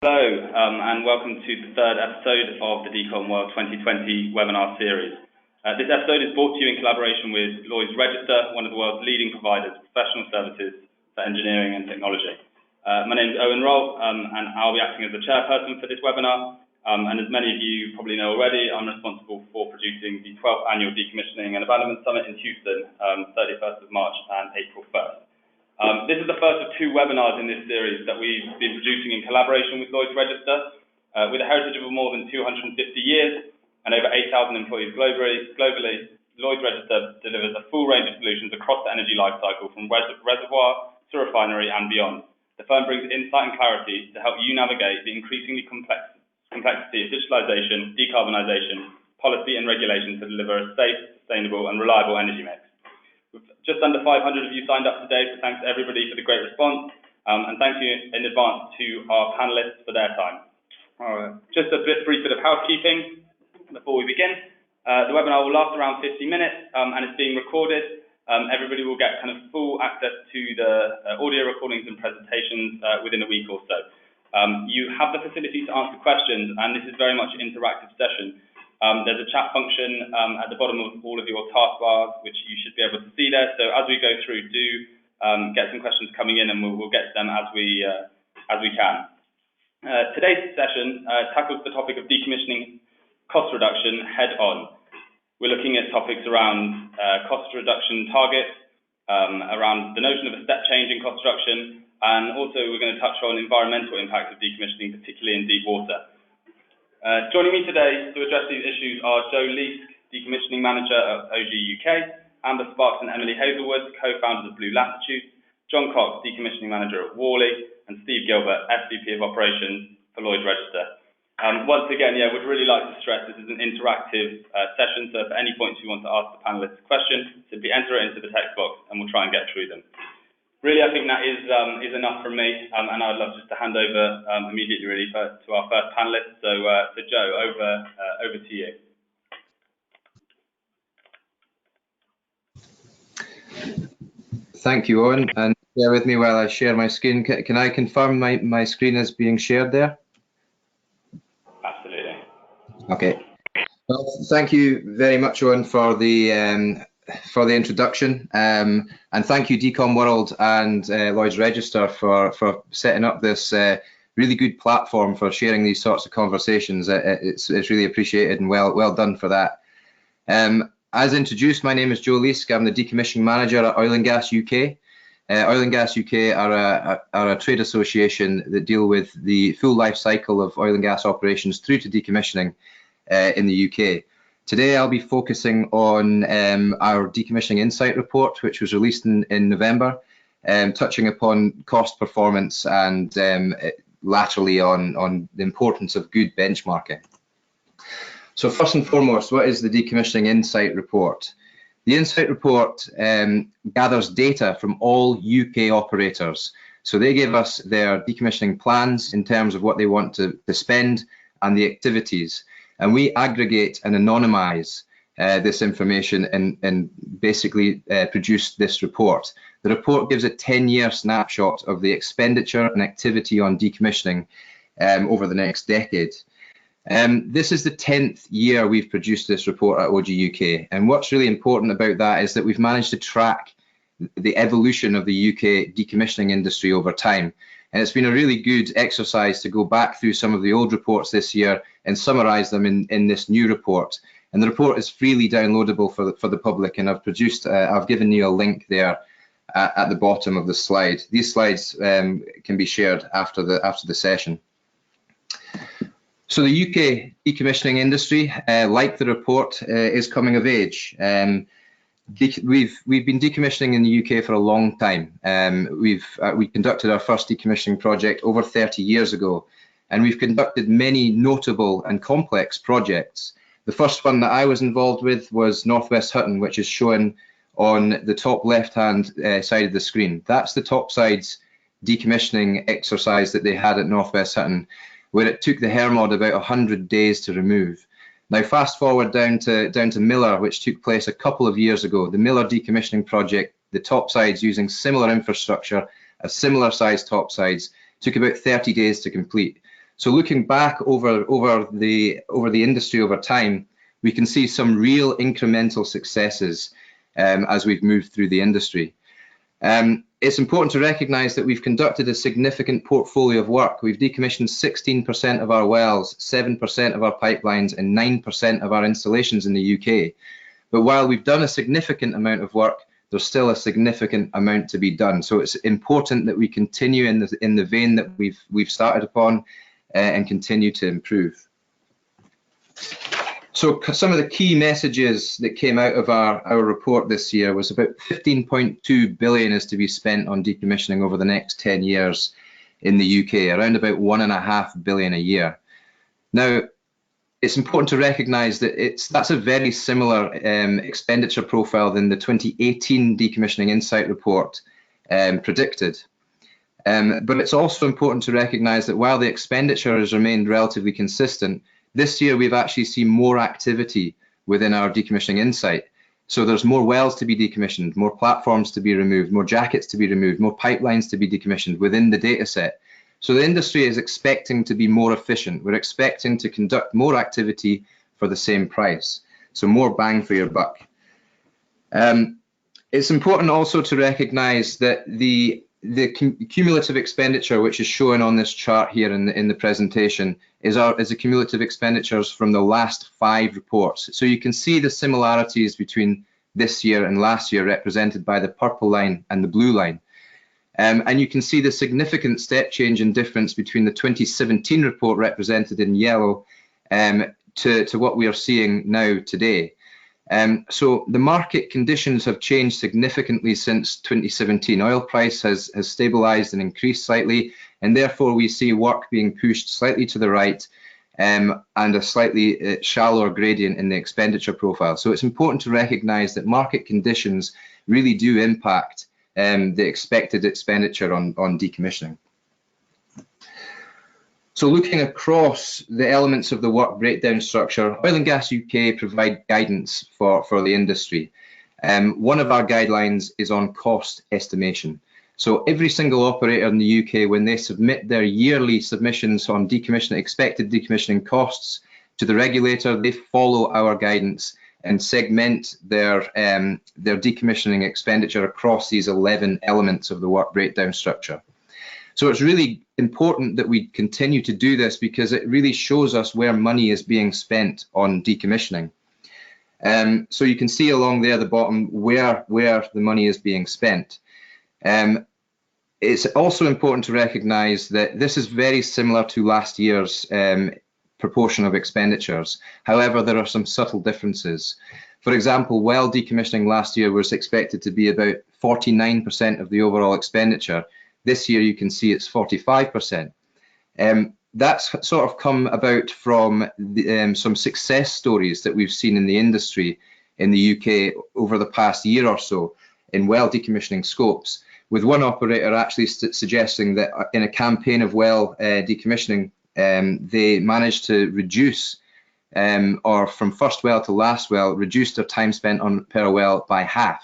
Hello, and welcome to the third episode of the Decom World 2020 webinar series. This episode is brought to you in collaboration with Lloyd's Register, one of the world's leading providers of professional services for engineering and technology. My name is Owen Roll, and I'll be acting as the chairperson for this webinar. And as many of you probably know already, I'm responsible for producing the 12th Annual Decommissioning and Abandonment Summit in Houston, 31st of March and April 1st. This is the first of two webinars in this series that we've been producing in collaboration with Lloyd's Register. With a heritage of more than 250 years and over 8,000 employees globally, Lloyd's Register delivers a full range of solutions across the energy life cycle from reservoir to refinery and beyond. The firm brings insight and clarity to help you navigate the increasingly complexity of digitalization, decarbonisation, policy and regulation to deliver a safe, sustainable and reliable energy mix. Just under 500 of you signed up today, so thanks to everybody for the great response, and thank you in advance to our panelists for their time. Just a brief bit of housekeeping before we begin. The webinar will last around 50 minutes, and it's being recorded. Everybody will get kind of full access to the audio recordings and presentations within a week or so. You have the facility to answer questions, and this is very much an interactive session. There's a chat function at the bottom of all of your taskbars, which you should be able to see there. So as we go through, do get some questions coming in, and we'll get to them as we can. Today's session tackles the topic of decommissioning cost reduction head on. We're looking at topics around cost reduction targets, around the notion of a step change in cost reduction, and also we're going to touch on environmental impact of decommissioning, particularly in deep water. Joining me today to address these issues are Joe Leask, Decommissioning Manager at OG UK, Amber Sparks and Emily Hazelwood, co-founders of Blue Latitudes, John Cox, Decommissioning Manager at Worley, and Steve Gilbert, SVP of Operations for Lloyd's Register. Once again, would really like to stress this is an interactive session, so if at any point you want to ask the panelists a question, simply enter it into the text box and we'll try and get through them. Really, I think that is enough from me, and I'd love just to hand over immediately, really, to our first panelist. So Joe, over to you. Thank you, Owen, and bear with me while I share my screen. Can I confirm my screen is being shared there? Absolutely. Okay. Well, thank you very much, Owen, for the introduction, and thank you Decom World and Lloyd's Register for setting up this really good platform for sharing these sorts of conversations. It's really appreciated and well done for that. As introduced, my name is Joe Leask. I'm the Decommissioning Manager at Oil and Gas UK. Oil and Gas UK are a trade association that deal with the full life cycle of oil and gas operations through to decommissioning in the UK. Today I'll be focusing on our Decommissioning Insight Report, which was released in November, touching upon cost performance and laterally on the importance of good benchmarking. So first and foremost, what is the Decommissioning Insight Report? The Insight Report gathers data from all UK operators. So they give us their decommissioning plans in terms of what they want to spend and the activities. And we aggregate and anonymize this information and basically produce this report. The report gives a 10-year snapshot of the expenditure and activity on decommissioning over the next decade. This is the 10th year we've produced this report at OG UK. And what's really important about that is that we've managed to track the evolution of the UK decommissioning industry over time. And it's been a really good exercise to go back through some of the old reports this year and summarize them in this new report. And the report is freely downloadable for the public, and I've given you a link there at the bottom of the slide. These slides can be shared after the session. So the UK decommissioning industry, like the report, is coming of age. We've been decommissioning in the UK for a long time. We conducted our first decommissioning project over 30 years ago, and we've conducted many notable and complex projects. The first one that I was involved with was Northwest Hutton, which is shown on the top left-hand side of the screen. That's the topsides decommissioning exercise that they had at Northwest Hutton, where it took the Hermod about 100 days to remove. Now, fast forward down to Miller, which took place a couple of years ago. The Miller decommissioning project, the topsides using similar infrastructure, a similar size topsides, took about 30 days to complete. So looking back over the industry over time, we can see some real incremental successes as we've moved through the industry. It's important to recognise that we've conducted a significant portfolio of work. We've decommissioned 16% of our wells, 7% of our pipelines, and 9% of our installations in the UK. But while we've done a significant amount of work, there's still a significant amount to be done. So it's important that we continue in the vein that we've started upon and continue to improve. So some of the key messages that came out of our report this year was about 15.2 billion is to be spent on decommissioning over the next 10 years in the UK, around about 1.5 billion a year. Now, it's important to recognise that that's a very similar expenditure profile than the 2018 Decommissioning Insight report predicted. But it's also important to recognise that while the expenditure has remained relatively consistent, this year we've actually seen more activity within our Decommissioning Insight. So there's more wells to be decommissioned, more platforms to be removed, more jackets to be removed, more pipelines to be decommissioned within the data set. So the industry is expecting to be more efficient. We're expecting to conduct more activity for the same price. So more bang for your buck. It's important also to recognise that the cumulative expenditure, which is shown on this chart here in the presentation, is the cumulative expenditures from the last 5 reports. So you can see the similarities between this year and last year represented by the purple line and the blue line. And you can see the significant step change in difference between the 2017 report represented in yellow to what we are seeing now today. So the market conditions have changed significantly since 2017. Oil price has stabilized and increased slightly, and therefore we see work being pushed slightly to the right and a slightly shallower gradient in the expenditure profile. So it's important to recognize that market conditions really do impact the expected expenditure on decommissioning. So looking across the elements of the work breakdown structure, Oil and Gas UK provide guidance for the industry. One of our guidelines is on cost estimation. So every single operator in the UK, when they submit their yearly submissions on expected decommissioning costs to the regulator, they follow our guidance and segment their decommissioning expenditure across these 11 elements of the work breakdown structure. So it's really important that we continue to do this because it really shows us where money is being spent on decommissioning. So you can see along there at the bottom where the money is being spent. It's also important to recognise that this is very similar to last year's proportion of expenditures. However, there are some subtle differences. For example, well decommissioning last year was expected to be about 49% of the overall expenditure. This year you can see it's 45%. That's sort of come about from some success stories that we've seen in the industry in the UK over the past year or so in well decommissioning scopes, with one operator actually suggesting that in a campaign of well decommissioning, they managed to reduce, or from first well to last well, reduce their time spent on per well by half.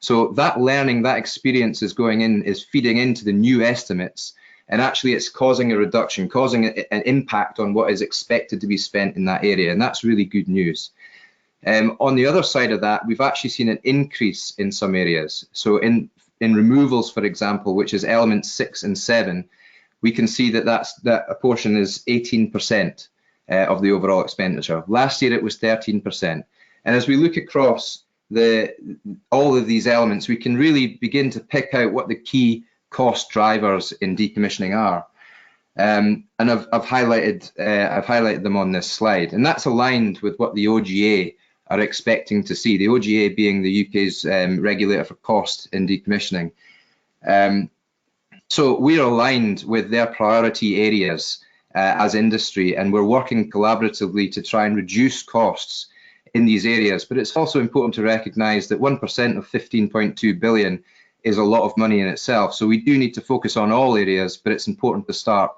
So that learning, that experience is feeding into the new estimates, and actually it's causing a reduction, causing an impact on what is expected to be spent in that area, and that's really good news. On the other side of that, we've actually seen an increase in some areas. So in removals, for example, which is elements 6 and 7, we can see that a portion is 18% of the overall expenditure. Last year it was 13%. And as we look across all of these elements, we can really begin to pick out what the key cost drivers in decommissioning are. And I've highlighted them on this slide, and that's aligned with what the OGA are expecting to see, the OGA being the UK's regulator for cost in decommissioning. So we're aligned with their priority areas as industry, and we're working collaboratively to try and reduce costs in these areas. But it's also important to recognise that 1% of 15.2 billion is a lot of money in itself. So we do need to focus on all areas, but it's important to start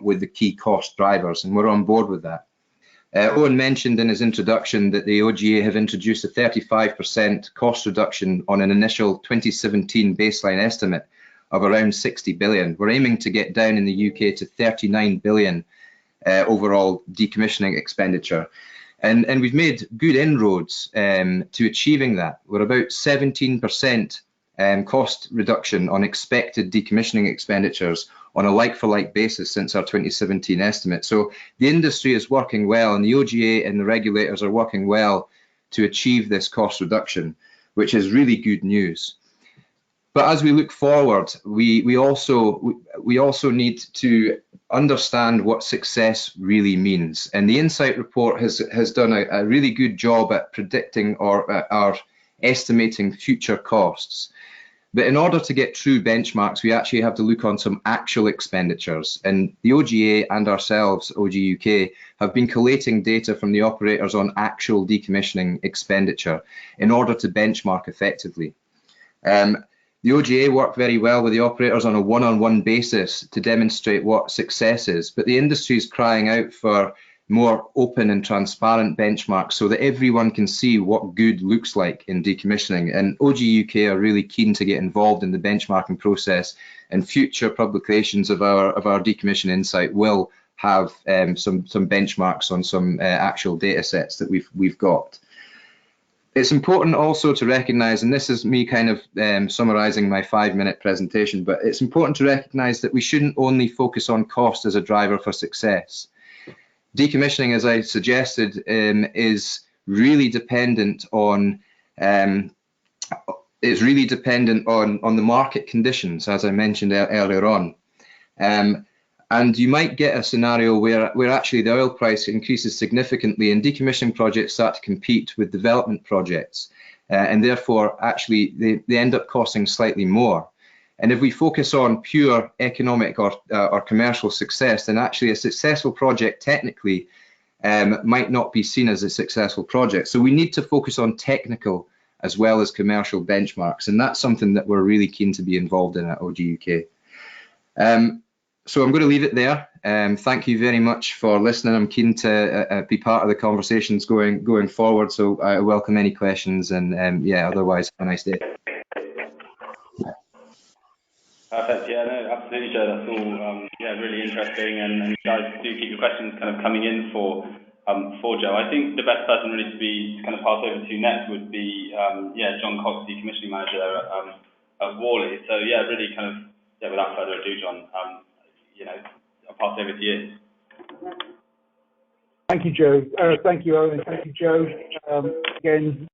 with the key cost drivers, and we're on board with that. Owen mentioned in his introduction that the OGA have introduced a 35% cost reduction on an initial 2017 baseline estimate of around 60 billion. We're aiming to get down in the UK to 39 billion overall decommissioning expenditure. And we've made good inroads to achieving that. We're about 17% cost reduction on expected decommissioning expenditures on a like-for-like basis since our 2017 estimate. So the industry is working well, and the OGA and the regulators are working well to achieve this cost reduction, which is really good news. But as we look forward, we also need to understand what success really means. And the Insight report has done a really good job at predicting or estimating future costs. But in order to get true benchmarks, we actually have to look on some actual expenditures. And the OGA and ourselves, OG UK, have been collating data from the operators on actual decommissioning expenditure in order to benchmark effectively. The OGA work very well with the operators on a one-on-one basis to demonstrate what success is, but the industry is crying out for more open and transparent benchmarks so that everyone can see what good looks like in decommissioning. And OG UK are really keen to get involved in the benchmarking process, and future publications of our Decommission Insight will have some benchmarks on some actual data sets that we've got. It's important also to recognise, and this is me kind of summarising my 5-minute presentation, but it's important to recognise that we shouldn't only focus on cost as a driver for success. Decommissioning, as I suggested, is really dependent on the market conditions, as I mentioned earlier on. And you might get a scenario where actually the oil price increases significantly and decommissioning projects start to compete with development projects. And therefore, actually, they end up costing slightly more. And if we focus on pure economic or commercial success, then actually a successful project technically might not be seen as a successful project. So we need to focus on technical as well as commercial benchmarks. And that's something that we're really keen to be involved in at OG UK. So I'm going to leave it there. Thank you very much for listening. I'm keen to be part of the conversations going forward. So I welcome any questions, and yeah, otherwise, have a nice day. Perfect. Yeah, no, absolutely, Joe. That's all really interesting, and you guys do keep your questions kind of coming in for Joe. I think the best person really to kind of pass over to next would be John Cox, Decommissioning Manager at Worley. So yeah, really kind of without further ado, John. I'll pass over to you. Thank you, Joe. Thank you, Owen. Thank you, Joe. Again,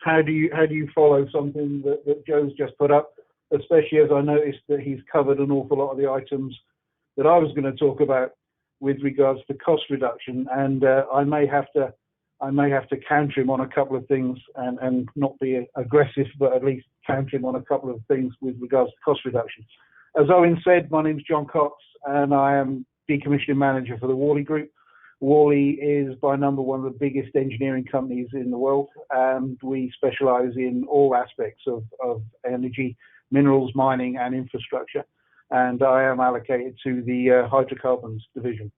how do you follow something that Joe's just put up? Especially as I noticed that he's covered an awful lot of the items that I was going to talk about with regards to cost reduction, and I may have to counter him on a couple of things and not be aggressive, but at least counter him on a couple of things with regards to cost reduction. As Owen said, my name is John Cox, and I am Decommissioning Manager for the Worley Group. Worley is by number one of the biggest engineering companies in the world, and we specialise in all aspects of energy, minerals, mining and infrastructure, and I am allocated to the hydrocarbons division.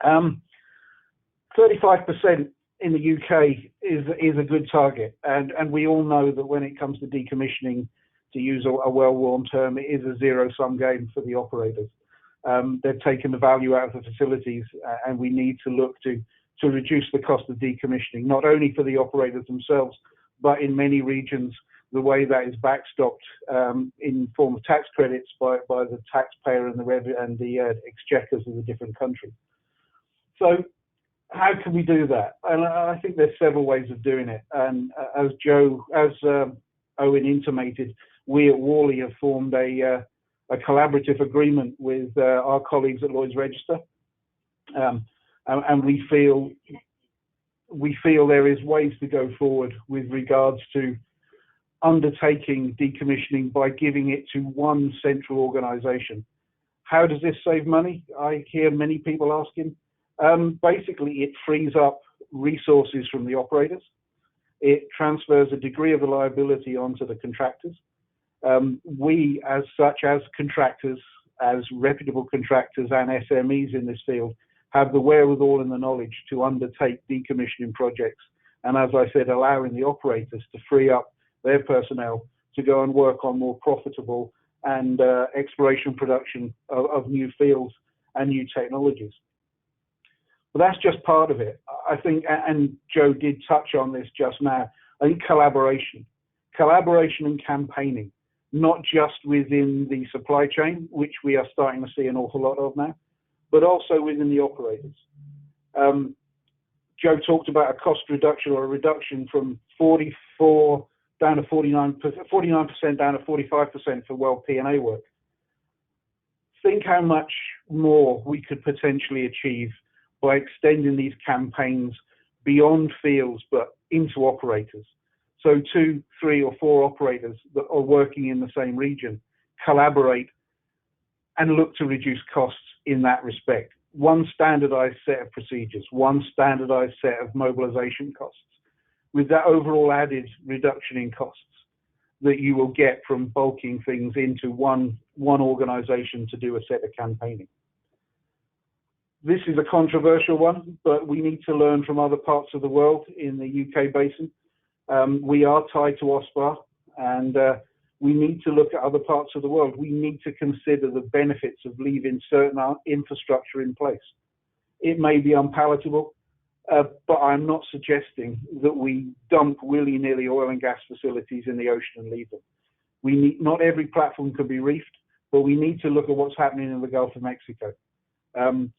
35% in the UK is a good target, and we all know that when it comes to decommissioning, to use a well-worn term, it is a zero-sum game for the operators. They've taken the value out of the facilities, and we need to look to reduce the cost of decommissioning, not only for the operators themselves, but in many regions, the way that is backstopped in form of tax credits by the taxpayer and the exchequers of the different countries. So how can we do that? And I think there's several ways of doing it. And as Owen intimated, we at Worley have formed a collaborative agreement with our colleagues at Lloyd's Register, and we feel there is ways to go forward with regards to undertaking decommissioning by giving it to one central organisation. How does this save money? I hear many people asking. Basically, it frees up resources from the operators. It transfers a degree of liability onto the contractors. We, as contractors, as reputable contractors and SMEs in this field, have the wherewithal and the knowledge to undertake decommissioning projects. And as I said, allowing the operators to free up their personnel to go and work on more profitable and exploration production of new fields and new technologies. But that's just part of it. I think, and Joe did touch on this just now, I think collaboration and campaigning, not just within the supply chain, which we are starting to see an awful lot of now, but also within the operators. Joe talked about a cost reduction or a reduction from 44 down to 49% down to 45% for well P&A work. Think how much more we could potentially achieve by extending these campaigns beyond fields but into operators. So 2, 3 or 4 operators that are working in the same region collaborate and look to reduce costs in that respect. One standardized set of procedures, one standardized set of mobilization costs, with that overall added reduction in costs that you will get from bulking things into one organization to do a set of campaigning. This is a controversial one, but we need to learn from other parts of the world in the UK basin. We are tied to OSPAR, and we need to look at other parts of the world. We need to consider the benefits of leaving certain infrastructure in place. It may be unpalatable, but I'm not suggesting that we dump willy-nilly oil and gas facilities in the ocean and leave them. Not every platform can be reefed, but we need to look at what's happening in the Gulf of Mexico.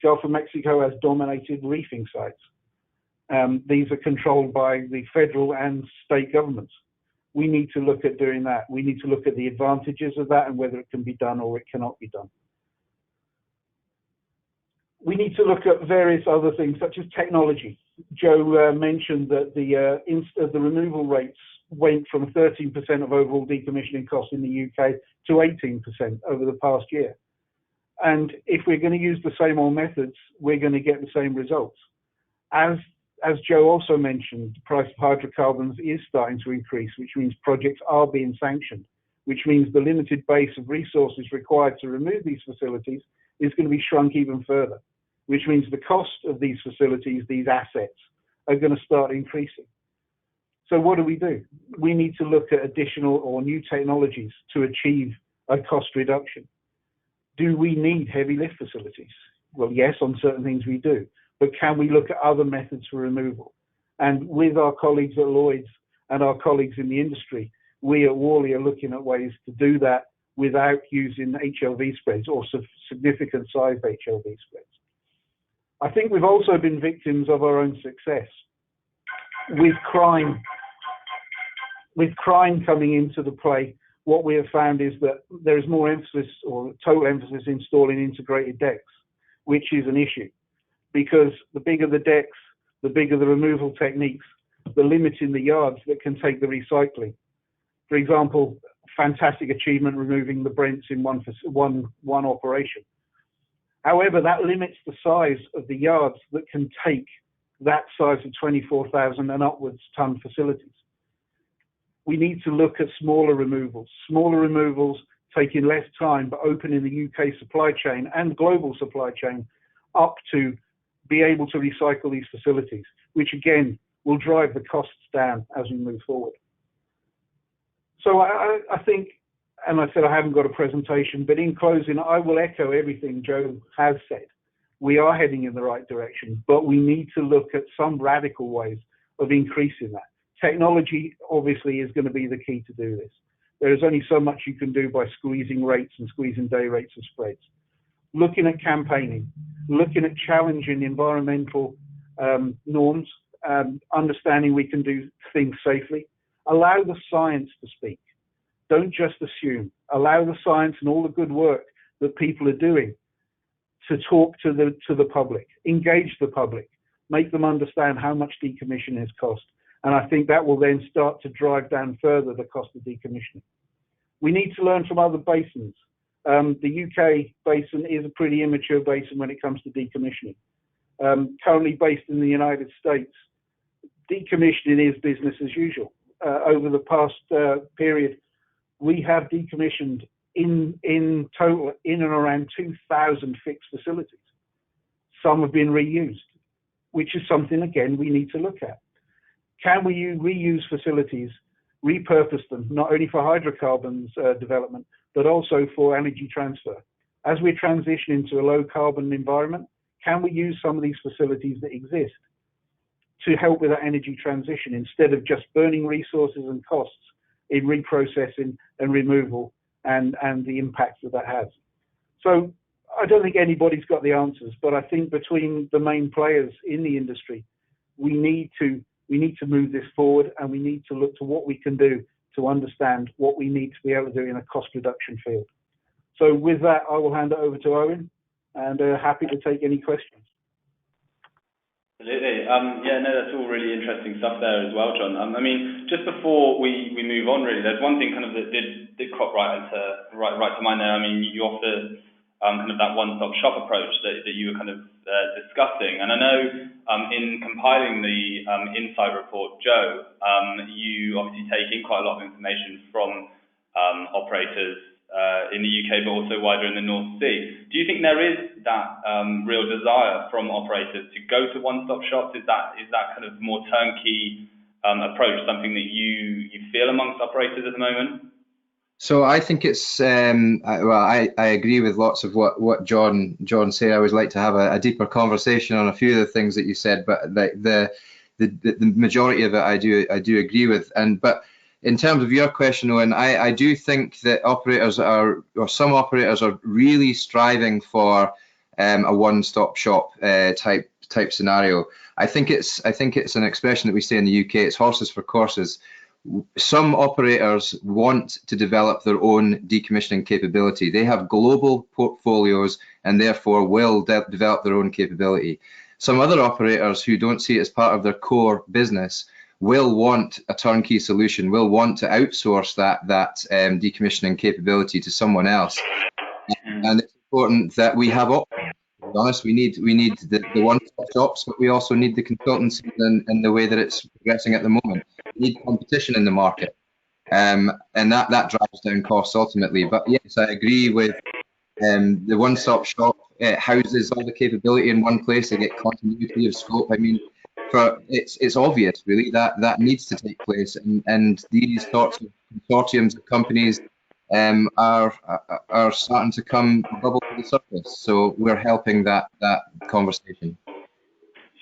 Gulf of Mexico has dominated reefing sites. These are controlled by the federal and state governments. We need to look at doing that. We need to look at the advantages of that and whether it can be done or it cannot be done. We need to look at various other things such as technology. Joe mentioned that the removal rates went from 13% of overall decommissioning costs in the UK to 18% over the past year. And if we're going to use the same old methods, we're going to get the same results. As Joe also mentioned, the price of hydrocarbons is starting to increase, which means projects are being sanctioned, which means the limited base of resources required to remove these facilities is going to be shrunk even further, which means the cost of these facilities, these assets, are going to start increasing. So what do? We need to look at additional or new technologies to achieve a cost reduction. Do we need heavy lift facilities? Well, yes, on certain things we do. But can we look at other methods for removal? And with our colleagues at Lloyd's and our colleagues in the industry, we at Worley are looking at ways to do that without using HLV spreads or significant sized HLV spreads. I think we've also been victims of our own success. With crime coming into the play, what we have found is that there is more emphasis or total emphasis installing integrated decks, which is an issue. Because the bigger the decks, the bigger the removal techniques, the limit in the yards that can take the recycling. For example, fantastic achievement removing the Brents in one operation. However, that limits the size of the yards that can take that size of 24,000 and upwards ton facilities. We need to look at smaller removals taking less time, but opening the UK supply chain and global supply chain up to be able to recycle these facilities, which again will drive the costs down as we move forward. So I think, and I said I haven't got a presentation, but in closing, I will echo everything Joe has said. We are heading in the right direction, but we need to look at some radical ways of increasing that. Technology obviously is going to be the key to do this. There is only so much you can do by squeezing rates and squeezing day rates of spreads. Looking at campaigning, looking at challenging environmental norms, understanding we can do things safely. Allow the science to speak. Don't just assume. Allow the science and all the good work that people are doing to talk to the public, engage the public, make them understand how much decommissioning has cost. And I think that will then start to drive down further the cost of decommissioning. We need to learn from other basins. The UK basin is a pretty immature basin when it comes to decommissioning. Currently based in the United States, decommissioning is business as usual. Over the past period, we have decommissioned in total in and around 2,000 fixed facilities. Some have been reused, which is something, again, we need to look at. Can we reuse facilities, repurpose them, not only for hydrocarbons development, but also for energy transfer? As we're transitioning to a low carbon environment, can we use some of these facilities that exist to help with that energy transition instead of just burning resources and costs in reprocessing and removal and the impacts that that has. So I don't think anybody's got the answers, but I think between the main players in the industry, we need to move this forward, and we need to look to what we can do to understand what we need to be able to do in a cost reduction field. So with that, I will hand it over to Owen, and happy to take any questions. Absolutely. Yeah, no, that's all really interesting stuff there as well, John. I mean, just before we move on, really, there's one thing kind of that did crop right to mind there. I mean, you offer kind of that one-stop shop approach that you were kind of discussing, and I know in compiling the insight report, Joe, you obviously take in quite a lot of information from operators in the UK, but also wider in the North Sea. Do you think there is that real desire from operators to go to one-stop shops? Is that kind of more turnkey approach something that you feel amongst operators at the moment? So I think it's well, I agree with lots of what John said. I always like to have a deeper conversation on a few of the things that you said, but the majority of it I do agree with. But in terms of your question, Owen, I do think that some operators are really striving for a one-stop shop type scenario. I think it's an expression that we say in the UK. It's horses for courses. Some operators want to develop their own decommissioning capability. They have global portfolios and therefore will develop their own capability. Some other operators who don't see it as part of their core business will want a turnkey solution, will want to outsource that decommissioning capability to someone else. And it's important that we have options. To be honest, we need the one-stop shops, but we also need the consultancy in the way that it's progressing at the moment. We need competition in the market, and that drives down costs ultimately. But yes, I agree with the one-stop shop. It houses all the capability in one place. They get continuity of scope. I mean, it's obvious really that needs to take place, and these sorts of consortiums of companies are starting to bubble to the surface. So we're helping that conversation.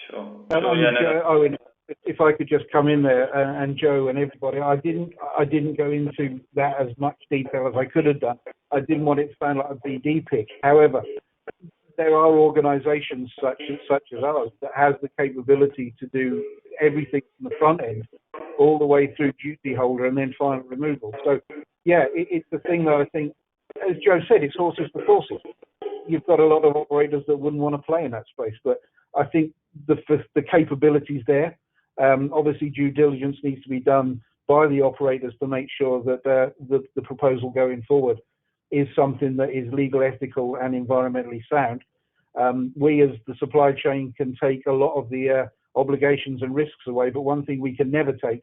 Sure. Owen, if I could just come in there, and Joe and everybody, I didn't go into that as much detail as I could have done. I didn't want it to sound like a BD pitch. However, there are organisations such as ours that has the capability to do everything from the front end all the way through duty holder and then final removal. So yeah, it's the thing that I think, as Joe said, it's horses for courses. You've got a lot of operators that wouldn't want to play in that space, but I think the capability's there. Obviously, due diligence needs to be done by the operators to make sure that the proposal going forward is something that is legal, ethical, and environmentally sound. We, as the supply chain, can take a lot of the obligations and risks away, but one thing we can never take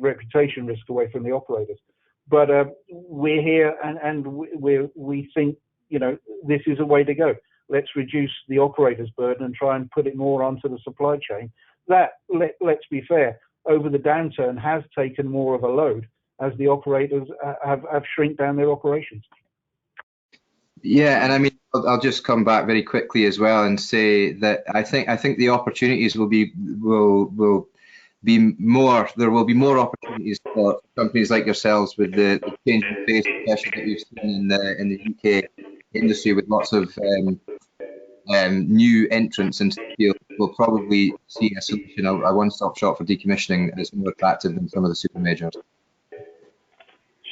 reputation risk away from the operators. But we're here, and we think, you know, this is a way to go. Let's reduce the operator's burden and try and put it more onto the supply chain. That, let's be fair, over the downturn has taken more of a load as the operators have shrink down their operations. Yeah, and I mean, I'll just come back very quickly as well and say that I think the opportunities will be more. There will be more opportunities for companies like yourselves with the change in face, especially that we've seen in the UK industry with lots of new entrants into the field. We'll probably see a solution, a one-stop shop for decommissioning that's more attractive than some of the super majors.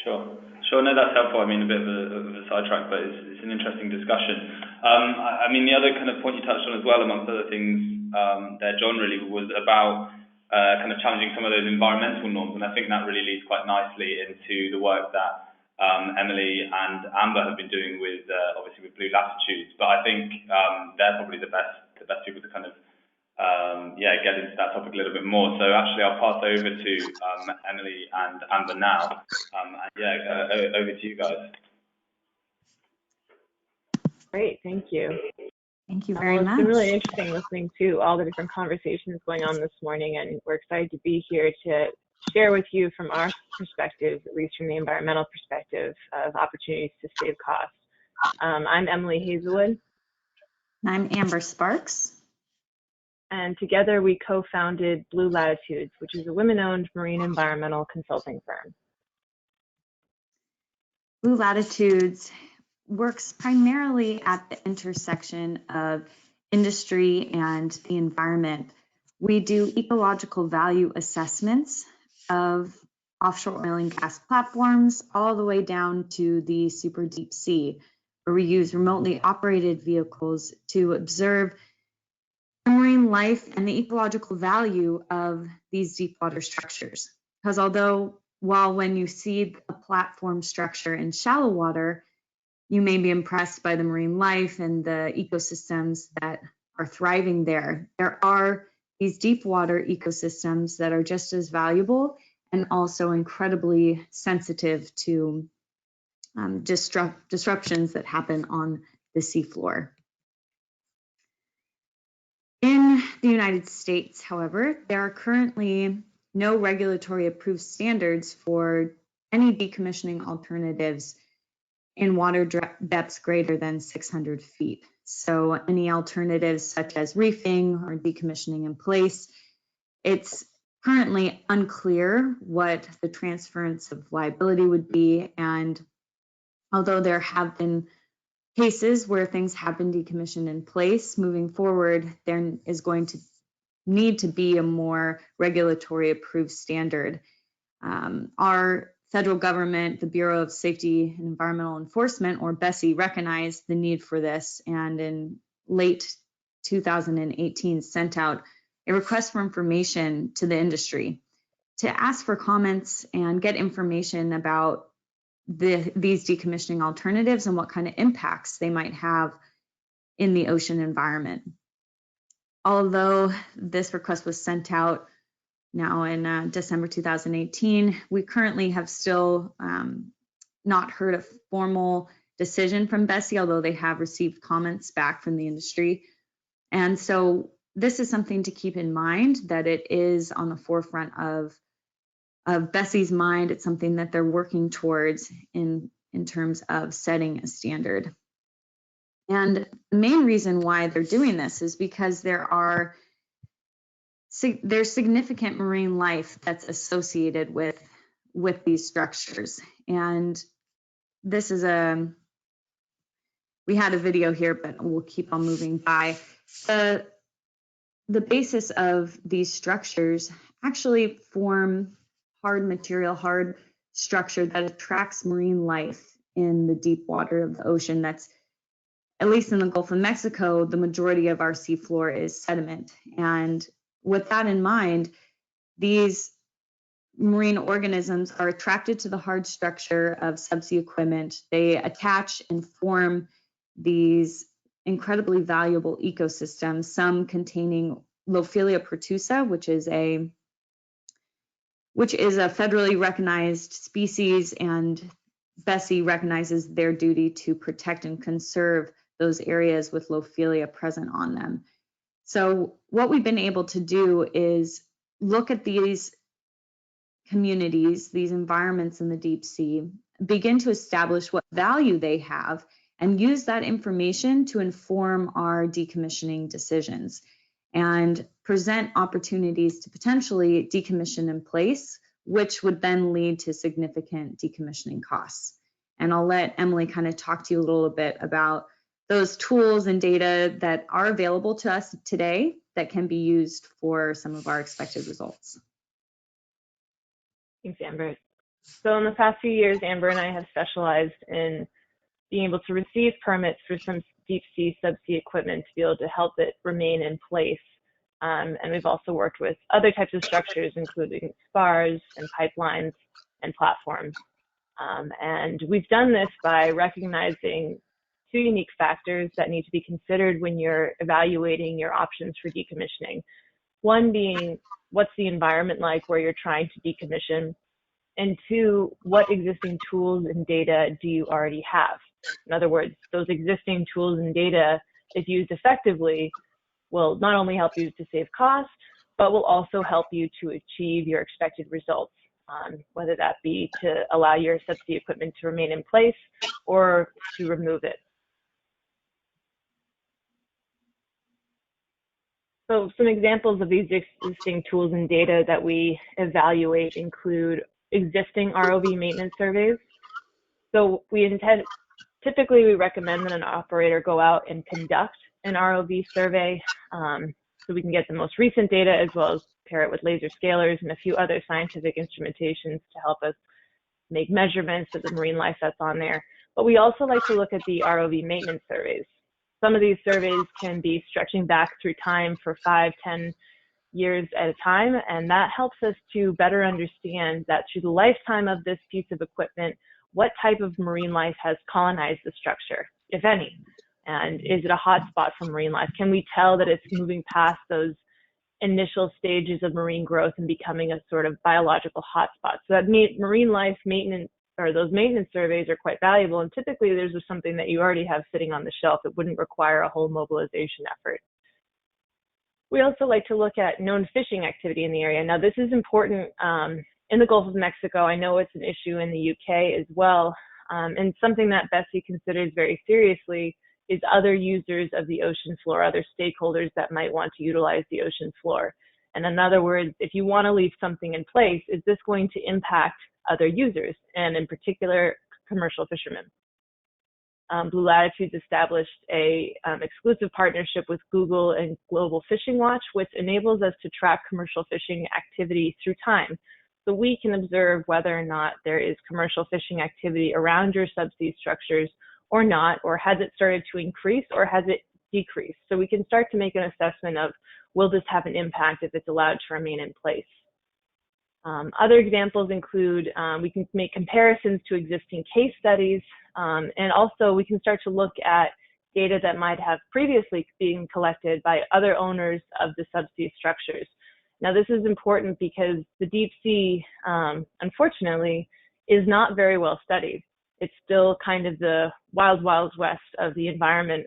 Sure, no, that's helpful. I mean, a bit of a sidetrack, but it's an interesting discussion. I mean, the other kind of point you touched on as well, amongst other things there, John, really was about kind of challenging some of those environmental norms, and I think that really leads quite nicely into the work that Emily and Amber have been doing with, obviously, with Blue Latitudes. But I think they're probably the best people to kind of get into that topic a little bit more. So actually, I'll pass over to Emily and Amber now. Over to you guys. Great, thank you. Thank you very much. It's been really interesting listening to all the different conversations going on this morning, and we're excited to be here to share with you from our perspective, at least from the environmental perspective, of opportunities to save costs. I'm Emily Hazelwood. I'm Amber Sparks. And together we co-founded Blue Latitudes, which is a women-owned marine environmental consulting firm. Blue Latitudes works primarily at the intersection of industry and the environment. We do ecological value assessments of offshore oil and gas platforms all the way down to the super deep sea, where we use remotely operated vehicles to observe the marine life and the ecological value of these deep water structures. Because while when you see a platform structure in shallow water, you may be impressed by the marine life and the ecosystems that are thriving there, there are these deep water ecosystems that are just as valuable and also incredibly sensitive to disruptions that happen on the seafloor. In the United States, however, there are currently no regulatory approved standards for any decommissioning alternatives in water depths greater than 600 feet. So any alternatives such as reefing or decommissioning in place, it's currently unclear what the transference of liability would be. And although there have been cases where things have been decommissioned in place, moving forward, there is going to need to be a more regulatory approved standard. Our federal government, the Bureau of Safety and Environmental Enforcement, or BSEE, recognized the need for this, and in late 2018 sent out a request for information to the industry to ask for comments and get information about these decommissioning alternatives and what kind of impacts they might have in the ocean environment. Although this request was sent out now in December 2018, we currently have still not heard a formal decision from BSEE, although they have received comments back from the industry. And so this is something to keep in mind, that it is on the forefront of BSEE's mind. It's something that they're working towards in terms of setting a standard. And the main reason why they're doing this is because there's significant marine life that's associated with these structures. And this is we had a video here, but we'll keep on moving by. The basis of these structures actually form hard material, hard structure that attracts marine life in the deep water of the ocean. That's, at least in the Gulf of Mexico, the majority of our seafloor is sediment. And with that in mind, these marine organisms are attracted to the hard structure of subsea equipment. They attach and form these incredibly valuable ecosystems, some containing Lophelia pertusa, which is a federally recognized species, and BSEE recognizes their duty to protect and conserve those areas with Lophelia present on them. So what we've been able to do is look at these communities, these environments in the deep sea, begin to establish what value they have, and use that information to inform our decommissioning decisions and present opportunities to potentially decommission in place, which would then lead to significant decommissioning costs. And I'll let Emily kind of talk to you a little bit about those tools and data that are available to us today that can be used for some of our expected results. Thanks, Amber. So in the past few years, Amber and I have specialized in being able to receive permits for some deep sea subsea equipment to be able to help it remain in place. And we've also worked with other types of structures, including spars and pipelines and platforms. And we've done this by recognizing two unique factors that need to be considered when you're evaluating your options for decommissioning. One being, what's the environment like where you're trying to decommission? And two, what existing tools and data do you already have? In other words, those existing tools and data, if used effectively, will not only help you to save costs, but will also help you to achieve your expected results, whether that be to allow your subsea equipment to remain in place or to remove it. So some examples of these existing tools and data that we evaluate include existing ROV maintenance surveys. So typically we recommend that an operator go out and conduct an ROV survey so we can get the most recent data as well as pair it with laser scalers and a few other scientific instrumentations to help us make measurements of the marine life that's on there. But we also like to look at the ROV maintenance surveys. Some of these surveys can be stretching back through time for 5, 10 years at a time, and that helps us to better understand that through the lifetime of this piece of equipment, what type of marine life has colonized the structure, if any, and is it a hotspot for marine life? Can we tell that it's moving past those initial stages of marine growth and becoming a sort of biological hotspot? So that marine life maintenance, or those maintenance surveys, are quite valuable, and typically there's something that you already have sitting on the shelf. It wouldn't require a whole mobilization effort. We also like to look at known fishing activity in the area. Now, this is important in the Gulf of Mexico. I know it's an issue in the UK as well, and something that Bessie considers very seriously is other users of the ocean floor, other stakeholders that might want to utilize the ocean floor. And in other words, if you want to leave something in place, is this going to impact other users, and in particular, commercial fishermen? Blue Latitudes established a exclusive partnership with Google and Global Fishing Watch, which enables us to track commercial fishing activity through time. So we can observe whether or not there is commercial fishing activity around your subsea structures or not, or has it started to increase or has it decreased? So we can start to make an assessment of, will this have an impact if it's allowed to remain in place? Other examples include we can make comparisons to existing case studies, and also we can start to look at data that might have previously been collected by other owners of the subsea structures. Now, this is important because the deep sea, unfortunately, is not very well studied. It's still kind of the wild, wild west of the environment.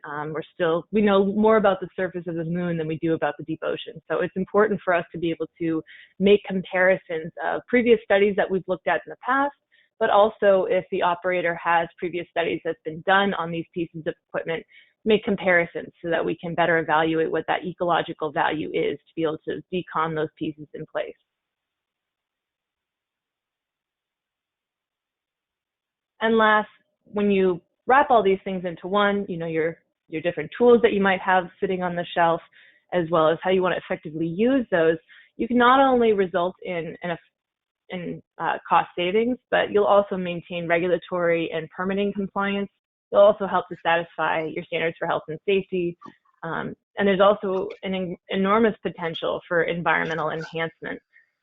We know more about the surface of the moon than we do about the deep ocean. So it's important for us to be able to make comparisons of previous studies that we've looked at in the past, but also if the operator has previous studies that's been done on these pieces of equipment, make comparisons so that we can better evaluate what that ecological value is to be able to decom those pieces in place. And last, when you wrap all these things into one, you know, your different tools that you might have sitting on the shelf, as well as how you want to effectively use those, you can not only result in cost savings, but you'll also maintain regulatory and permitting compliance. You'll also help to satisfy your standards for health and safety. And there's also an enormous potential for environmental enhancement.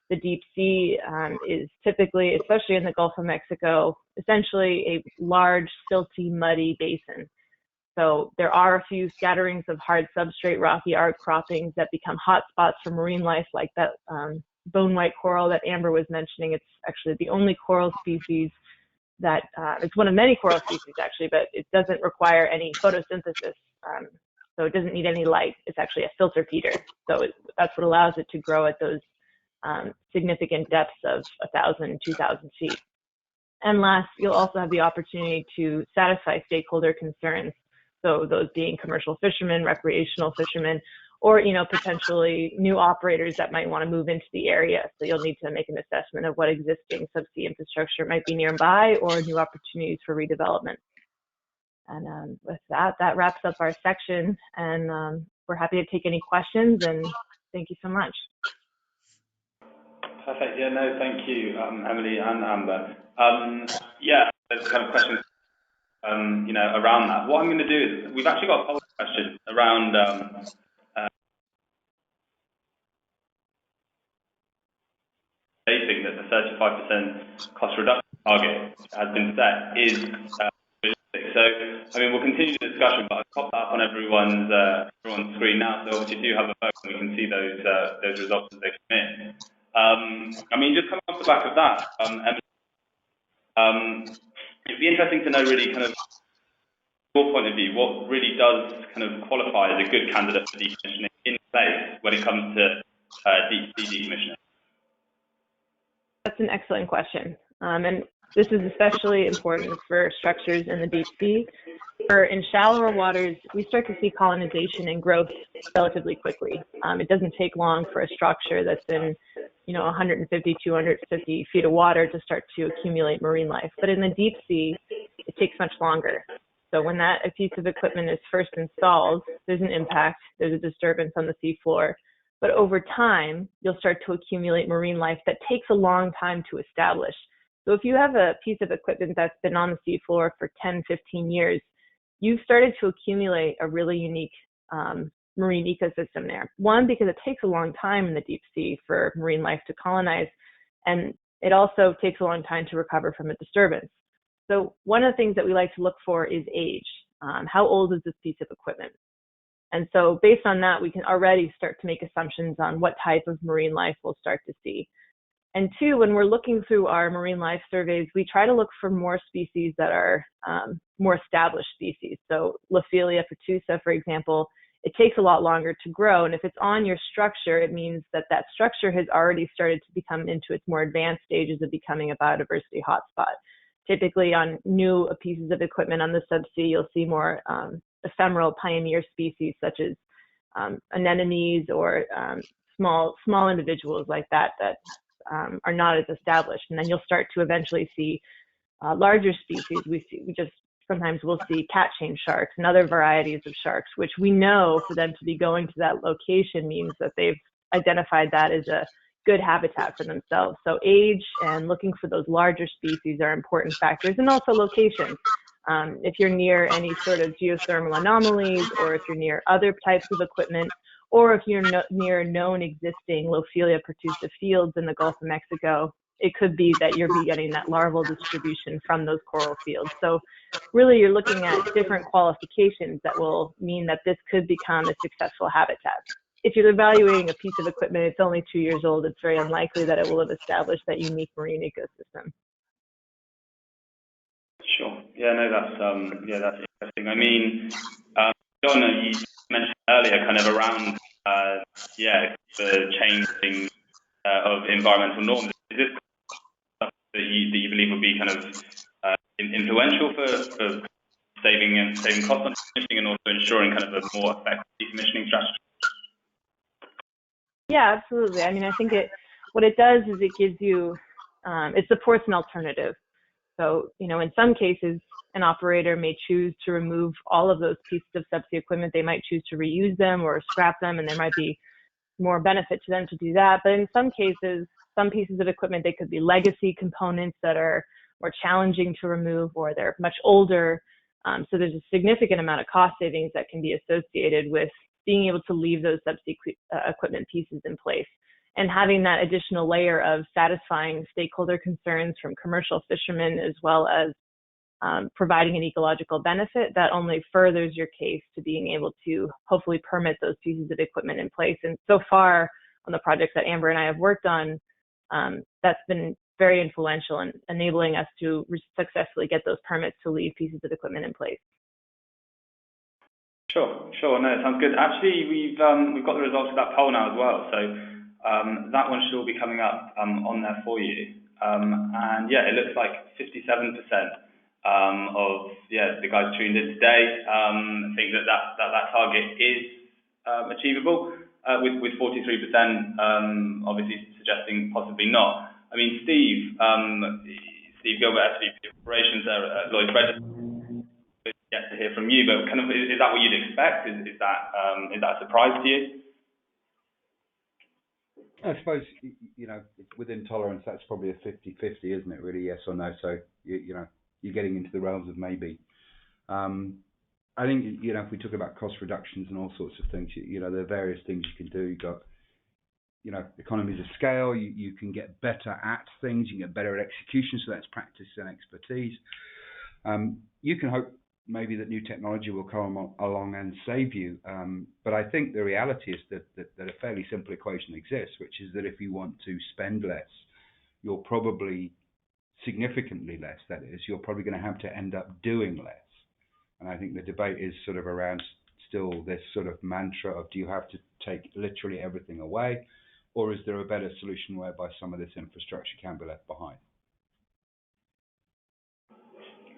The deep sea is typically, especially in the Gulf of Mexico, essentially a large, silty, muddy basin. So there are a few scatterings of hard substrate rocky outcroppings that become hotspots for marine life, like that bone white coral that Amber was mentioning. It's actually the only coral species that, it's one of many coral species actually, but it doesn't require any photosynthesis. So it doesn't need any light. It's actually a filter feeder. So that's what allows it to grow at those significant depths of 1,000, 2,000 feet. And last, you'll also have the opportunity to satisfy stakeholder concerns. So those being commercial fishermen, recreational fishermen, or, you know, potentially new operators that might want to move into the area. So you'll need to make an assessment of what existing subsea infrastructure might be nearby or new opportunities for redevelopment. And with that, that wraps up our section, and we're happy to take any questions, and thank you so much. Perfect. Yeah, no, thank you, Emily and Amber. Yeah, there's kind of questions, you know, around that. What I'm going to do is, we've actually got a poll question around stating that the 35% cost reduction target has been set is realistic. So, I mean, we'll continue the discussion, but I've popped that up on everyone's screen now. So obviously, do have a vote, and we can see those results as they come in. I mean, just coming off the back of that, it'd be interesting to know really kind of your point of view, what really does kind of qualify as a good candidate for decommissioning in place when it comes to deep sea decommissioning? That's an excellent question. And This is especially important for structures in the deep sea. In shallower waters, we start to see colonization and growth relatively quickly. It doesn't take long for a structure that's in 150, 250 feet of water to start to accumulate marine life. But in the deep sea, it takes much longer. So when a piece of equipment is first installed, there's an impact, there's a disturbance on the seafloor. But over time, you'll start to accumulate marine life that takes a long time to establish. So if you have a piece of equipment that's been on the seafloor for 10, 15 years, you've started to accumulate a really unique marine ecosystem there. One, because it takes a long time in the deep sea for marine life to colonize, and it also takes a long time to recover from a disturbance. So one of the things that we like to look for is age. How old is this piece of equipment? And so based on that, we can already start to make assumptions on what type of marine life we'll start to see. And two, when we're looking through our marine life surveys, we try to look for more species that are more established species. So Lophelia pertusa, for example, it takes a lot longer to grow. And if it's on your structure, it means that that structure has already started to become into its more advanced stages of becoming a biodiversity hotspot. Typically on new pieces of equipment on the subsea, you'll see more ephemeral pioneer species such as anemones or small individuals like that are not as established. And then you'll start to eventually see larger species. Sometimes we'll see cat chain sharks and other varieties of sharks, which we know for them to be going to that location means that they've identified that as a good habitat for themselves. So age and looking for those larger species are important factors, and also location. If you're near any sort of geothermal anomalies, or if you're near other types of equipment, or if you're near known existing Lophelia pertusa fields in the Gulf of Mexico, it could be that you're getting that larval distribution from those coral fields. So really you're looking at different qualifications that will mean that this could become a successful habitat. If you're evaluating a piece of equipment, it's only 2 years old, it's very unlikely that it will have established that unique marine ecosystem. Sure. Yeah, no, that's interesting. I mean, John, you mentioned earlier kind of around, the changing of environmental norms. Is this stuff that you believe would be kind of influential for saving costs on decommissioning and also ensuring kind of a more effective decommissioning strategy? Yeah, absolutely. I mean, I think what it does is it gives you, it supports an alternative. So, in some cases, an operator may choose to remove all of those pieces of subsea equipment. They might choose to reuse them or scrap them, and there might be more benefit to them to do that. But in some cases, some pieces of equipment, they could be legacy components that are more challenging to remove, or they're much older. So there's a significant amount of cost savings that can be associated with being able to leave those subsea equipment pieces in place. And having that additional layer of satisfying stakeholder concerns from commercial fishermen, as well as providing an ecological benefit, that only furthers your case to being able to hopefully permit those pieces of equipment in place. And so far on the projects that Amber and I have worked on, that's been very influential in enabling us to successfully get those permits to leave pieces of equipment in place. Sure. No, it sounds good. Actually, we've got the results of that poll now as well. So that one should all be coming up on there for you. And yeah, it looks like 57% of the guys tuned in today think that target is achievable, with 43% obviously suggesting possibly not. I mean, Steve Gilbert, SVP Operations there at Lloyd's Register, yet to hear from you, but kind of is that what you'd expect? Is that a surprise to you? I suppose, within tolerance, that's probably a 50-50, isn't it, really, yes or no? So, you're getting into the realms of maybe. I think, if we talk about cost reductions and all sorts of things, there are various things you can do. You've got, economies of scale, you can get better at things, you can get better at execution, so that's practice and expertise. You can hope maybe that new technology will come along and save you. But I think the reality is that a fairly simple equation exists, which is that if you want to spend less, you're probably significantly less, that is, you're probably going to have to end up doing less. And I think the debate is sort of around still this sort of mantra of, do you have to take literally everything away, or is there a better solution whereby some of this infrastructure can be left behind?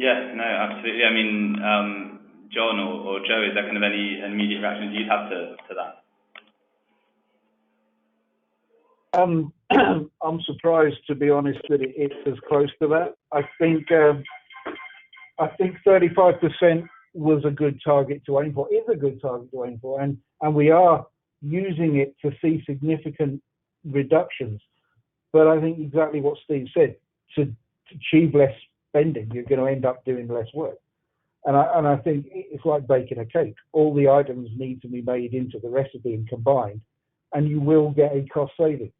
Yeah, no, absolutely. I mean, John or Joe, is there kind of any immediate reactions you'd have to that? I'm surprised, to be honest, that it's as close to that. I think 35% was a good target to aim for, is a good target to aim for, and we are using it to see significant reductions. But I think exactly what Steve said, to achieve less spending, you're going to end up doing less work. And I think it's like baking a cake. All the items need to be made into the recipe and combined, and you will get a cost saving.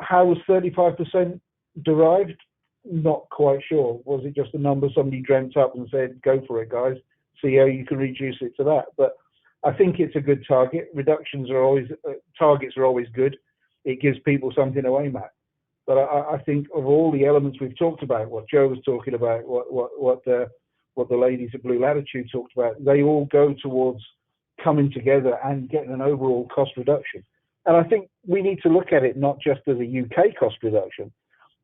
How was 35% derived? Not quite sure. Was it just a number somebody dreamt up and said, go for it, guys, see how you can reduce it to that? But I think it's a good target. Targets are always good. It gives people something to aim at. But I think of all the elements we've talked about, what Joe was talking about, what the ladies at Blue Latitude talked about, they all go towards coming together and getting an overall cost reduction. And I think we need to look at it not just as a UK cost reduction,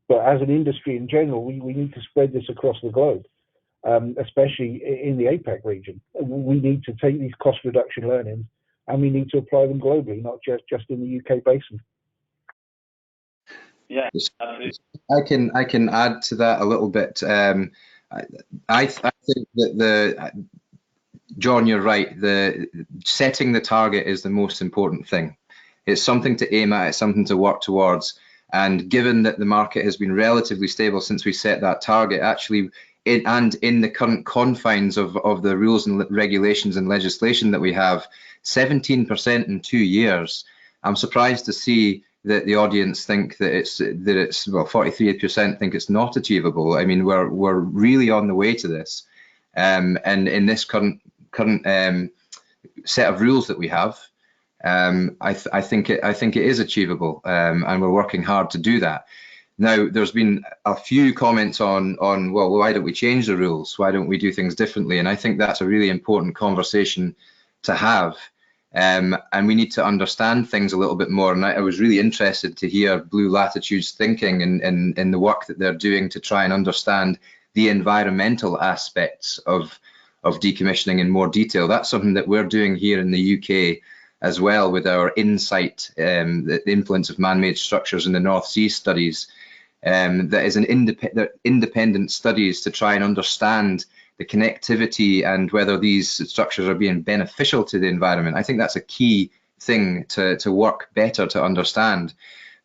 but as an industry in general. We need to spread this across the globe, especially in the APAC region. We need to take these cost reduction learnings and we need to apply them globally, not just in the UK basin. Yeah, absolutely. I can add to that a little bit. I think that John, you're right. Setting the target is the most important thing. It's something to aim at. It's something to work towards. And given that the market has been relatively stable since we set that target, actually, in the current confines of the rules and regulations and legislation that we have, 17% in 2 years. I'm surprised to see that the audience think that it's well, 43% think it's not achievable. I mean, we're really on the way to this, and in this current set of rules that we have, I think it is achievable, and we're working hard to do that. Now, there's been a few comments on well, why don't we change the rules? Why don't we do things differently? And I think that's a really important conversation to have. And we need to understand things a little bit more. And I was really interested to hear Blue Latitude's thinking and the work that they're doing to try and understand the environmental aspects of decommissioning in more detail. That's something that we're doing here in the UK as well with our InSight, the influence of man-made structures in the North Sea studies. That is an independent studies to try and understand the connectivity and whether these structures are being beneficial to the environment. I think that's a key thing to work better to understand.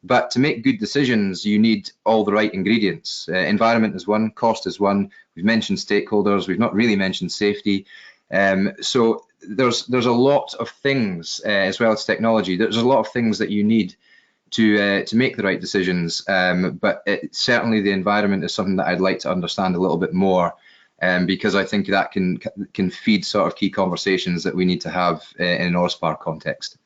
But to make good decisions, you need all the right ingredients. Environment is one, cost is one. We've mentioned stakeholders. We've not really mentioned safety. So there's a lot of things, as well as technology. There's a lot of things that you need to make the right decisions. But certainly the environment is something that I'd like to understand a little bit more. Because I think that can feed sort of key conversations that we need to have in an OSPAR context.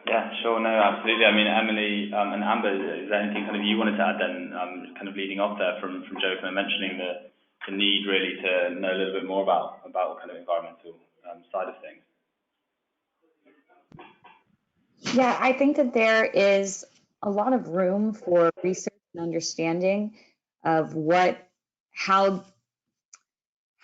Yeah, sure, no, absolutely. I mean, Emily and Amber, is there anything kind of you wanted to add then, kind of leading off there from Joe, kind of mentioning the need really to know a little bit more about the kind of environmental side of things? Yeah, I think that there is a lot of room for research and understanding of how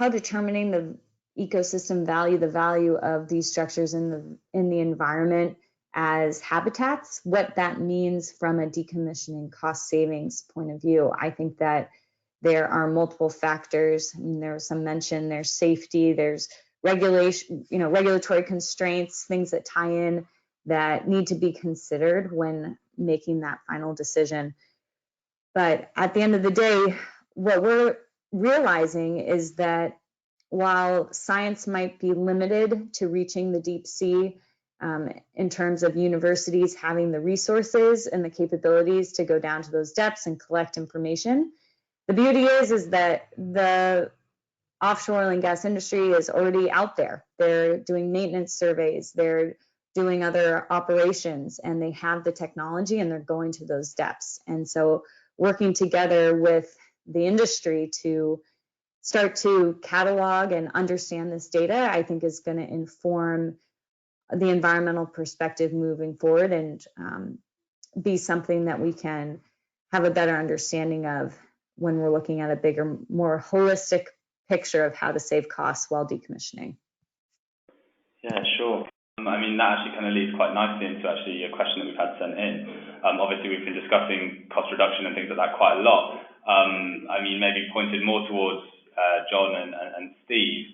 determining the ecosystem value, the value of these structures in the environment as habitats, what that means from a decommissioning cost savings point of view. I think that there are multiple factors. I mean, there was some mention, there's safety, there's regulation, regulatory constraints, things that tie in that need to be considered when making that final decision. But at the end of the day, what we're realizing is that while science might be limited to reaching the deep sea, in terms of universities having the resources and the capabilities to go down to those depths and collect information, the beauty is that the offshore oil and gas industry is already out there. They're doing maintenance surveys, they're doing other operations, and they have the technology and they're going to those depths. And so working together with the industry to start to catalog and understand this data, I think is going to inform the environmental perspective moving forward and be something that we can have a better understanding of when we're looking at a bigger, more holistic picture of how to save costs while decommissioning. Yeah, sure. I mean, that actually kind of leads quite nicely into actually a question that we've had sent in. Obviously, we've been discussing cost reduction and things like that quite a lot. I mean, maybe pointed more towards John and Steve.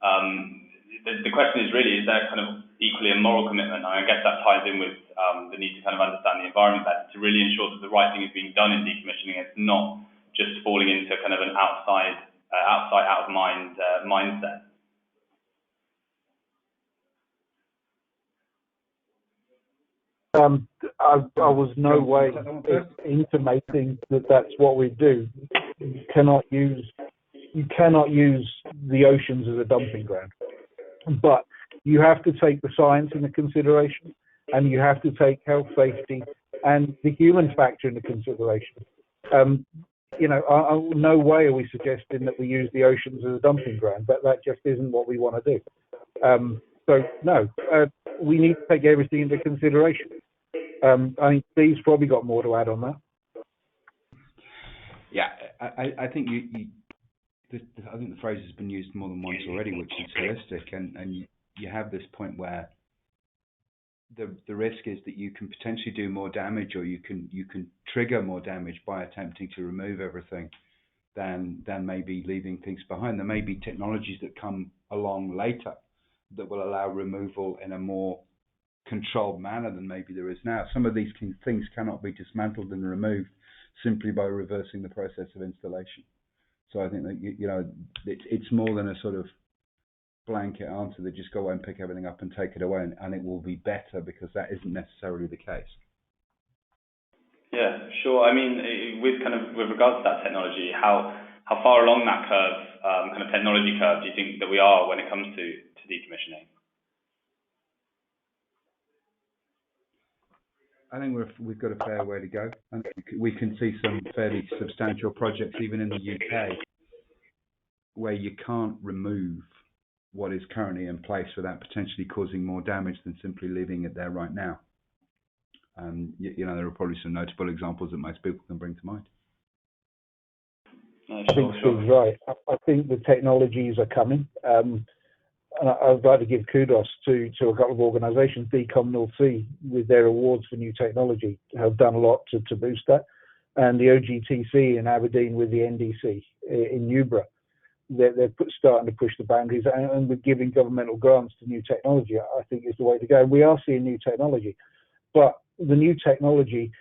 The question is really, is there kind of equally a moral commitment? And I guess that ties in with the need to kind of understand the environment better, to really ensure that the right thing is being done in decommissioning. It's not just falling into kind of an outside out of mind mindset. I was no way intimating that that's what we do. You cannot use the oceans as a dumping ground, but you have to take the science into consideration, and you have to take health, safety, and the human factor into consideration. You know, no way are we suggesting that we use the oceans as a dumping ground, but that just isn't what we want to do. So no, we need to take everything into consideration. I think Steve's probably got more to add on that. Yeah, I think I think the phrase has been used more than once already, which is holistic, and you have this point where the risk is that you can potentially do more damage, or you can trigger more damage by attempting to remove everything than maybe leaving things behind. There may be technologies that come along later that will allow removal in a more controlled manner than maybe there is now. Some of these things cannot be dismantled and removed simply by reversing the process of installation. So I think that you know it's more than a sort of blanket answer that just go away and pick everything up and take it away and it will be better, because that isn't necessarily the case. Yeah, sure. I mean, with regards to that technology, how far along that curve, kind of technology curve, do you think that we are when it comes to decommissioning? I think we've got a fair way to go, and we can see some fairly substantial projects even in the UK where you can't remove what is currently in place without potentially causing more damage than simply leaving it there right now. You know, there are probably some notable examples that most people can bring to mind. I think Steve's right. I think the technologies are coming. And I'd like to give kudos to a couple of organisations. Decom North Sea, with their awards for new technology, have done a lot to boost that. And the OGTC in Aberdeen with the NDC in Newborough, they're starting to push the boundaries, and with giving governmental grants to new technology, I think is the way to go. We are seeing new technology, but the new technology,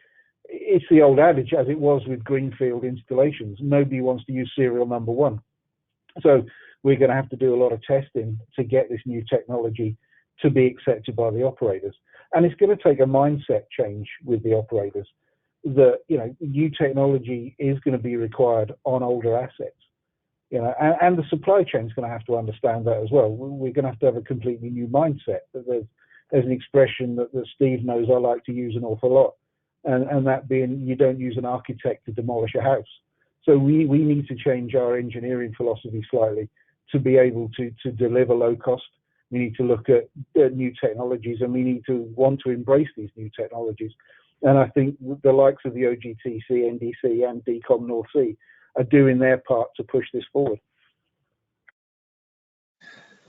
it's the old adage, as it was with greenfield installations. Nobody wants to use serial number one. So we're going to have to do a lot of testing to get this new technology to be accepted by the operators. And it's going to take a mindset change with the operators that, you know, new technology is going to be required on older assets. You know, and the supply chain is going to have to understand that as well. We're going to have a completely new mindset. There's an expression that Steve knows I like to use an awful lot, and that being, you don't use an architect to demolish a house. So we need to change our engineering philosophy slightly to be able to deliver low cost. We need to look at new technologies, and we need to want to embrace these new technologies. And I think the likes of the OGTC, NDC, and Decom North Sea are doing their part to push this forward.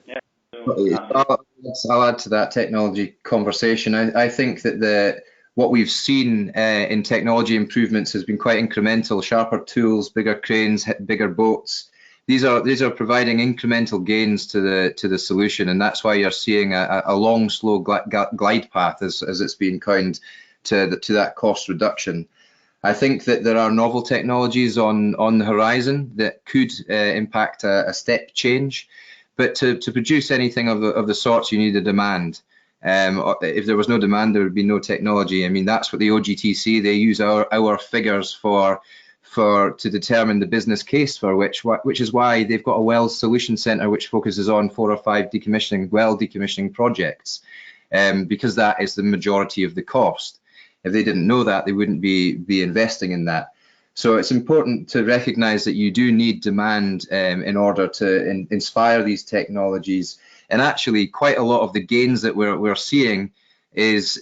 Yeah. I'll add to that technology conversation. I think that what we've seen in technology improvements has been quite incremental. Sharper tools, bigger cranes, bigger boats. These are providing incremental gains to the solution, and that's why you're seeing a long, slow glide path, as it's been coined, to that cost reduction. I think that there are novel technologies on the horizon that could impact a step change, but to produce anything of the sorts, you need a demand. If there was no demand, there would be no technology. I mean, that's what the OGTC, they use our figures to determine the business case for which is why they've got a Wells Solution Centre which focuses on 4 or 5 decommissioning projects, because that is the majority of the cost. If they didn't know that, they wouldn't be investing in that. So it's important to recognise that you do need demand in order to inspire these technologies. And actually, quite a lot of the gains that we're seeing is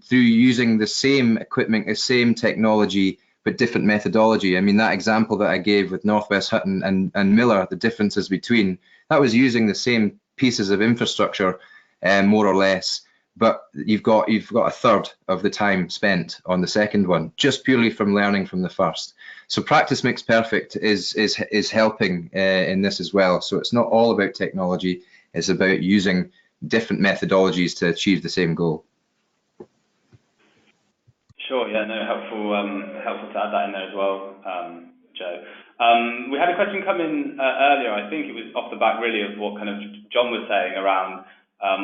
through using the same equipment, the same technology, but different methodology. I mean, that example that I gave with Northwest Hutton and Miller, the differences between, that was using the same pieces of infrastructure, more or less, but you've got a third of the time spent on the second one, just purely from learning from the first. So practice makes perfect is helping in this as well. So it's not all about technology, it's about using different methodologies to achieve the same goal. Sure, yeah, no, helpful to add that in there as well, Joe. We had a question come in earlier. I think it was off the back really of what kind of John was saying around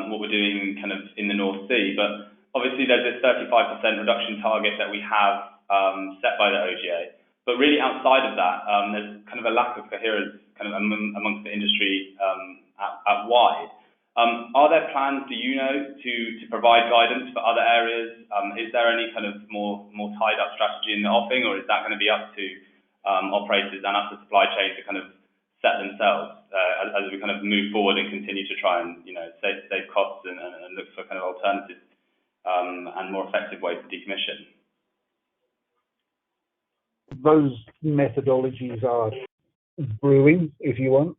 what we're doing kind of in the North Sea, but obviously there's this 35% reduction target that we have set by the OGA, but really outside of that, there's kind of a lack of coherence kind of amongst the industry at wide. Are there plans, do you know, to provide guidance for other areas? Is there any kind of more tied up strategy in the offing, or is that going to be up to operators and us, the supply chain, to kind of set themselves as we kind of move forward and continue to try and, you know, save costs and look for kind of alternatives and more effective ways to decommission? Those methodologies are brewing, if you want.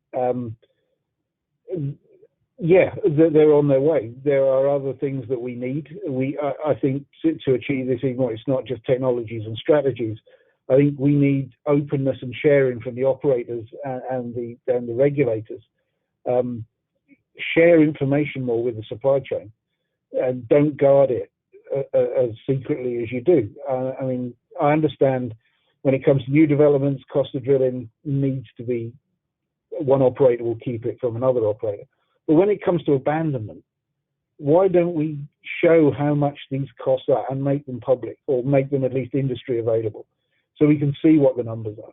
Yeah, they're on their way. There are other things that we need. I think to achieve this, even though it's not just technologies and strategies, I think we need openness and sharing from the operators and the regulators. Share information more with the supply chain, and don't guard it as secretly as you do. I mean, I understand when it comes to new developments, cost of drilling needs to be, one operator will keep it from another operator. But when it comes to abandonment, why don't we show how much these costs are and make them public, or make them at least industry available, so we can see what the numbers are?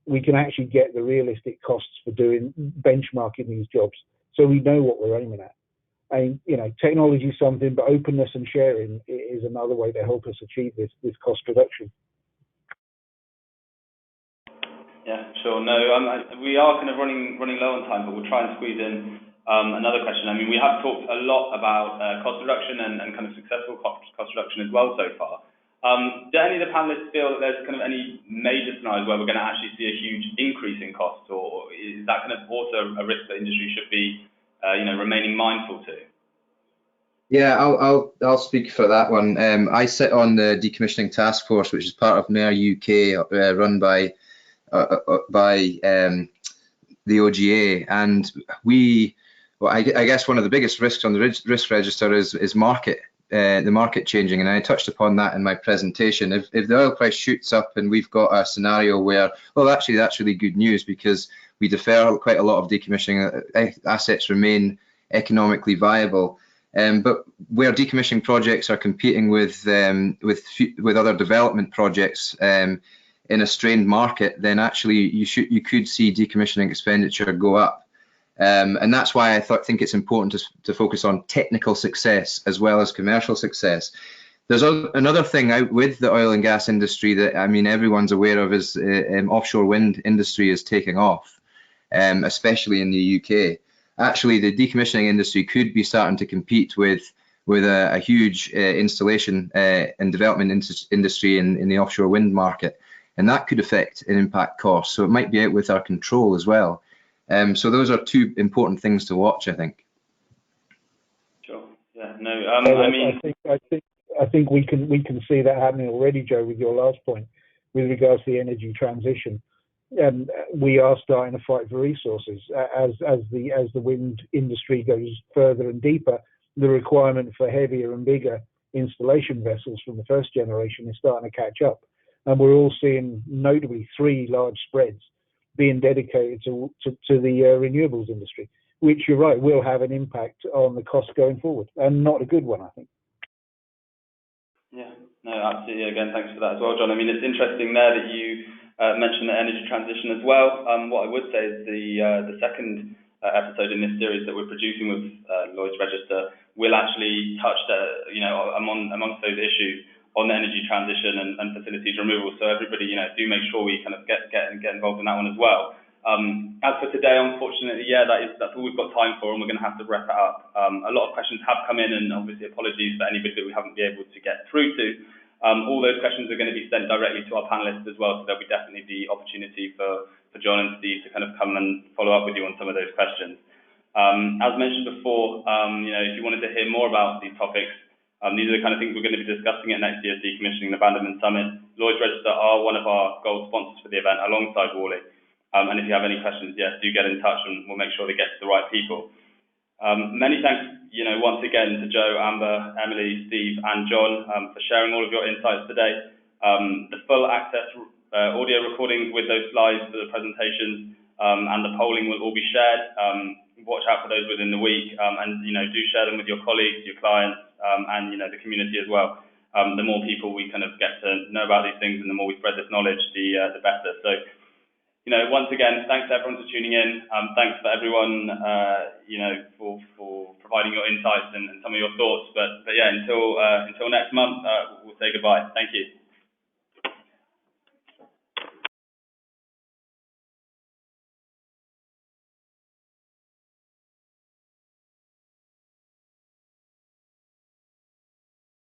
We can actually get the realistic costs for doing benchmarking these jobs, so we know what we're aiming at. And, you know, technology is something, but openness and sharing is another way to help us achieve this cost reduction. Yeah, sure. No, we are kind of running low on time, but we'll try and squeeze in another question. I mean, we have talked a lot about cost reduction and kind of successful cost reduction as well so far. Do any of the panelists feel that there's kind of any major scenarios where we're going to actually see a huge increase in costs, or is that kind of also a risk that industry should be, you know, remaining mindful to? Yeah, I'll speak for that one. I sit on the Decommissioning Task Force, which is part of NER UK, run by the OGA, and I guess one of the biggest risks on the risk register is the market changing, and I touched upon that in my presentation. If the oil price shoots up and we've got a scenario where, well, actually that's really good news, because we defer quite a lot of decommissioning, assets remain economically viable. But where decommissioning projects are competing with other development projects in a strained market, then actually you could see decommissioning expenditure go up. And that's why I think it's important to focus on technical success as well as commercial success. There's another thing out with the oil and gas industry that, I mean, everyone's aware of, is offshore wind industry is taking off, especially in the UK. Actually, the decommissioning industry could be starting to compete with a huge installation and development industry in the offshore wind market, and that could affect and impact costs. So it might be out with our control as well. So those are two important things to watch, I think. Sure. Yeah. No. I mean, I think we can see that happening already, Joe. With your last point, with regards to the energy transition, we are starting to fight for resources as the wind industry goes further and deeper. The requirement for heavier and bigger installation vessels from the first generation is starting to catch up, and we're all seeing notably 3 large spreads being dedicated to the renewables industry, which, you're right, will have an impact on the cost going forward, and not a good one, I think. Yeah, no, absolutely. Again, thanks for that as well, John. I mean, it's interesting there that you mentioned the energy transition as well. What I would say is the second episode in this series that we're producing with Lloyd's Register will actually touch amongst those issues on the energy transition and facilities removal. So everybody, do make sure we kind of get involved in that one as well. As for today, unfortunately, that's all we've got time for, and we're going to have to wrap it up. A lot of questions have come in, and obviously apologies for anybody that we haven't been able to get through to. All those questions are going to be sent directly to our panelists as well, so there'll be definitely the opportunity for John and Steve to kind of come and follow up with you on some of those questions. As mentioned before, if you wanted to hear more about these topics, these are the kind of things we're going to be discussing at next year's Decommissioning and Abandonment Summit. Lloyd's Register are one of our gold sponsors for the event, alongside Worley. And if you have any questions, yes, do get in touch and we'll make sure they get to the right people. Many thanks, once again to Joe, Amber, Emily, Steve, and John for sharing all of your insights today. The full access audio recordings with those slides for the presentations and the polling will all be shared. Watch out for those within the week, and do share them with your colleagues, your clients, and the community as well. The more people we kind of get to know about these things, and the more we spread this knowledge, the better. So, once again, thanks to everyone for tuning in. Thanks for everyone, for providing your insights and some of your thoughts. But yeah, until next month, we'll say goodbye. Thank you.